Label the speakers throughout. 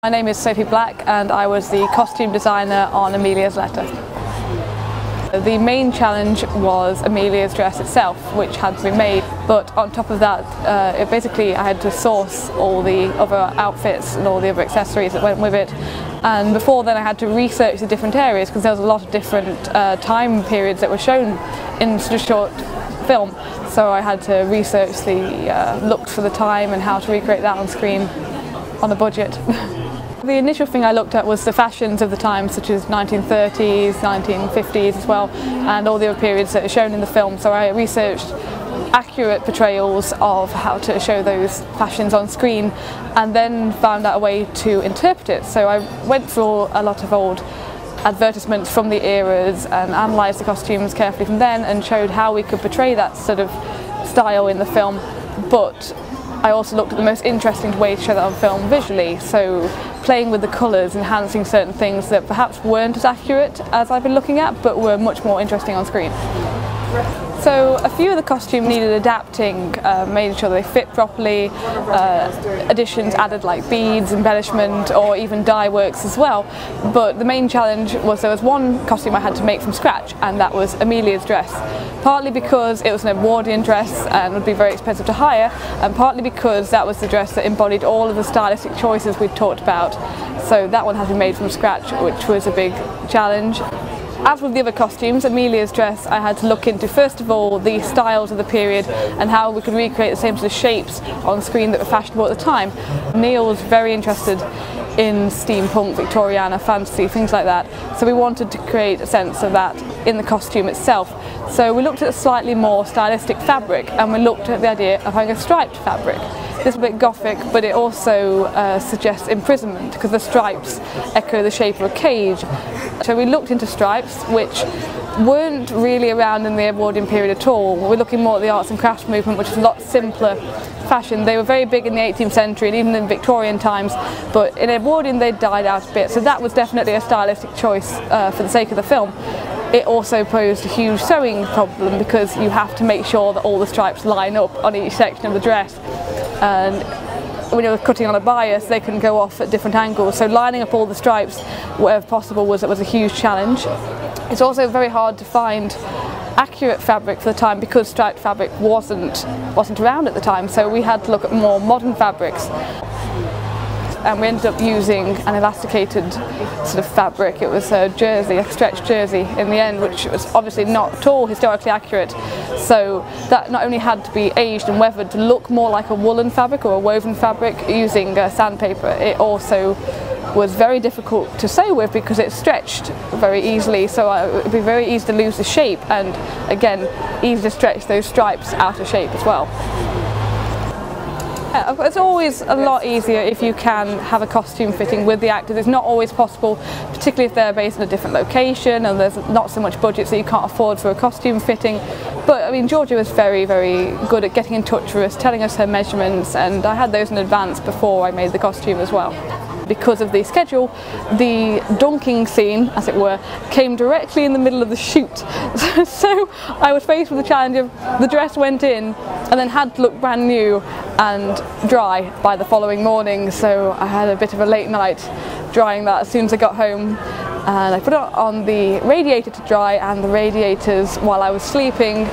Speaker 1: My name is Sophie Black and I was the costume designer on Amelia's letter. The main challenge was Amelia's dress itself, which had to be made, but on top of that, I had to source all the other outfits and all the other accessories that went with it. And before then I had to research the different areas because there was a lot of different time periods that were shown in such a short film. So I had to research look for the time and how to recreate that on screen on a budget. The initial thing I looked at was the fashions of the time, such as 1930s, 1950s as well, and all the other periods that are shown in the film. So I researched accurate portrayals of how to show those fashions on screen and then found out a way to interpret it. So I went through a lot of old advertisements from the eras and analysed the costumes carefully from then and showed how we could portray that sort of style in the film. But I also looked at the most interesting way to show that on film visually, so playing with the colours, enhancing certain things that perhaps weren't as accurate as I've been looking at, but were much more interesting on screen. So a few of the costumes needed adapting, making sure they fit properly, additions added like beads, embellishment, or even dye works as well. But the main challenge was there was one costume I had to make from scratch, and that was Amelia's dress. Partly because it was an Edwardian dress and would be very expensive to hire, and partly because that was the dress that embodied all of the stylistic choices we'd talked about. So that one had to be made from scratch, which was a big challenge. As with the other costumes, Amelia's dress, I had to look into first of all the styles of the period and how we could recreate the same sort of shapes on screen that were fashionable at the time. Neil was very interested in steampunk, Victoriana, fantasy, things like that, so we wanted to create a sense of that in the costume itself. So we looked at a slightly more stylistic fabric, and we looked at the idea of having a striped fabric. This is a bit gothic, but it also suggests imprisonment because the stripes echo the shape of a cage. So we looked into stripes, which weren't really around in the Edwardian period at all. We're looking more at the arts and crafts movement, which is a lot simpler fashion. They were very big in the 18th century and even in Victorian times, but in Edwardian they died out a bit, so that was definitely a stylistic choice for the sake of the film. It also posed a huge sewing problem because you have to make sure that all the stripes line up on each section of the dress, and when you're cutting on a bias they can go off at different angles, so lining up all the stripes wherever possible was a huge challenge. It's also very hard to find accurate fabric for the time because striped fabric wasn't around at the time, so we had to look at more modern fabrics. And we ended up using an elasticated sort of fabric. It was a jersey, a stretched jersey in the end, which was obviously not at all historically accurate. So that not only had to be aged and weathered to look more like a woolen fabric or a woven fabric using sandpaper, it also was very difficult to sew with because it stretched very easily, so it would be very easy to lose the shape, and again easy to stretch those stripes out of shape as well. It's always a lot easier if you can have a costume fitting with the actors. It's not always possible, particularly if they're based in a different location and there's not so much budget so you can't afford for a costume fitting. But I mean, Georgia was very, very good at getting in touch with us, telling us her measurements, and I had those in advance before I made the costume as well. Because of the schedule, the dunking scene, as it were, came directly in the middle of the shoot. So I was faced with the challenge of the dress went in and then had to look brand new and dry by the following morning. So I had a bit of a late night drying that as soon as I got home. And I put it on the radiator to dry, and the radiators, while I was sleeping,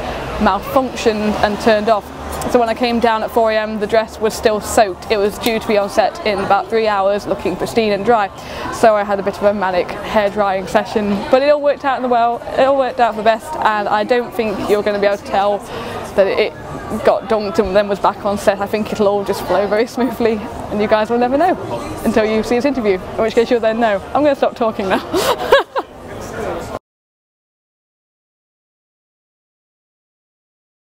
Speaker 1: malfunctioned and turned off. So when I came down at 4 AM, the dress was still soaked. It was due to be on set in about 3 hours, looking pristine and dry. So I had a bit of a manic hair drying session, but it all worked out it all worked out for the best, and I don't think you're going to be able to tell that it got dunked and then was back on set. I think it'll all just flow very smoothly, and you guys will never know until you see this interview, in which case you'll then know. I'm going to stop talking now.